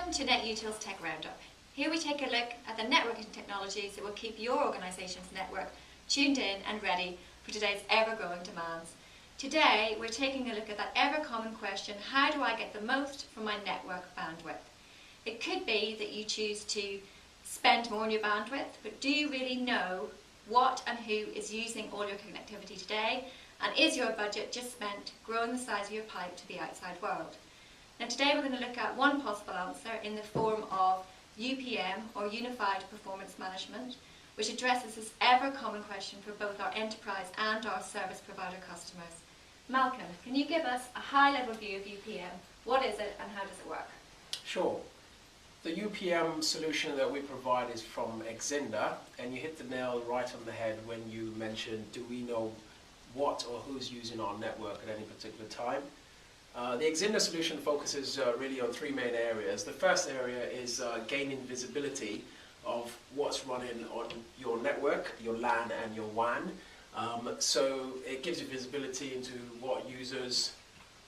Welcome to NetUtil's Tech Roundup. Here we take a look at the networking technologies that will keep your organisation's network tuned in and ready for today's ever-growing demands. Today we're taking a look at that ever-common question, how do I get the most from my network bandwidth? It could be that you choose to spend more on your bandwidth, but do you really know what and who is using all your connectivity today? And is your budget just spent growing the size of your pipe to the outside world? Now today we're going to look at one possible answer in the form of UPM, or Unified Performance Management, which addresses this ever-common question for both our enterprise and our service provider customers. Malcolm, can you give us a high-level view of UPM? What is it and how does it work? Sure. The UPM solution that we provide is from Exzinder, and you hit the nail right on the head when you mentioned, do we know what or who's using our network at any particular time? The Exzinder solution focuses really on three main areas. The first area is gaining visibility of what's running on your network, your LAN and your WAN. So it gives you visibility into what users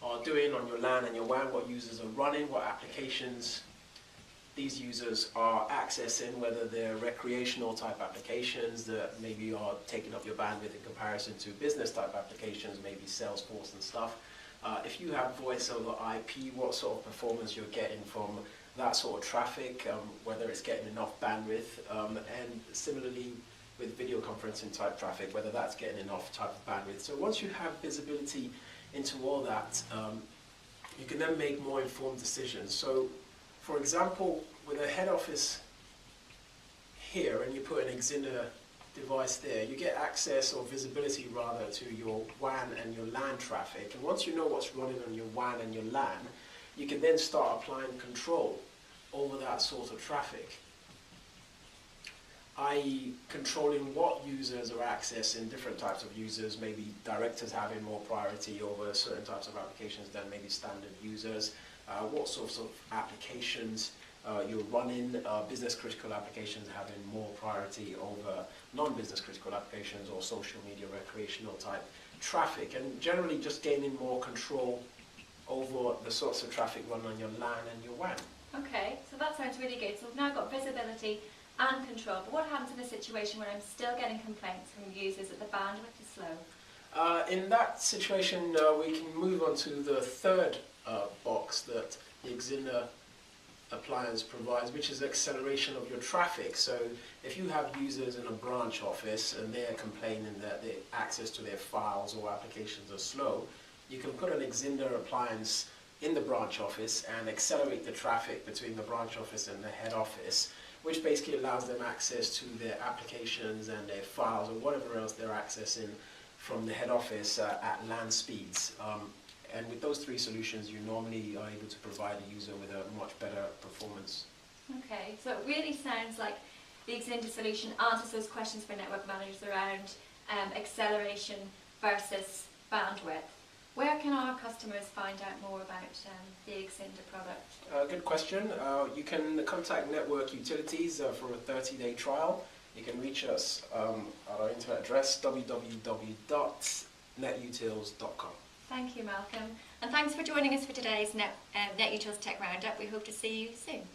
are doing on your LAN and your WAN, what users are running, what applications these users are accessing, whether they're recreational type applications that maybe are taking up your bandwidth in comparison to business type applications, maybe Salesforce and stuff. If you have voice over IP, what sort of performance you're getting from that sort of traffic, whether it's getting enough bandwidth, and similarly with video conferencing type traffic, whether that's getting enough type of bandwidth. So once you have visibility into all that, you can then make more informed decisions. So for example, with a head office here, and you put an Exzinder device there, you get access or visibility rather to your WAN and your LAN traffic. And once you know what's running on your WAN and your LAN, you can then start applying control over that sort of traffic, i.e. controlling what users are accessing, different types of users, maybe directors having more priority over certain types of applications than maybe standard users, what sorts of applications you're running, business critical applications having more priority over non-business critical applications or social media recreational type traffic, and generally just gaining more control over the sorts of traffic run on your LAN and your WAN. Okay, so that sounds really good. So we've now got visibility and control, but what happens in a situation where I'm still getting complaints from users that the bandwidth is slow? In that situation, we can move on to the third box that the Exzinder appliance provides, which is acceleration of your traffic. So if you have users in a branch office and they're complaining that the access to their files or applications are slow, you can put an Exzinder appliance in the branch office and accelerate the traffic between the branch office and the head office, which basically allows them access to their applications and their files or whatever else they're accessing from the head office at LAN speeds. And with those three solutions, you normally are able to provide a user with a much better performance. Okay, so it really sounds like the Exzinder solution answers those questions for network managers around acceleration versus bandwidth. Where can our customers find out more about the Exzinder product? Good question. You can contact Network Utilities for a 30-day trial. You can reach us at our internet address, www.netutils.com. Thank you, Malcolm. And thanks for joining us for today's NetUtil's Tech Roundup. We hope to see you soon.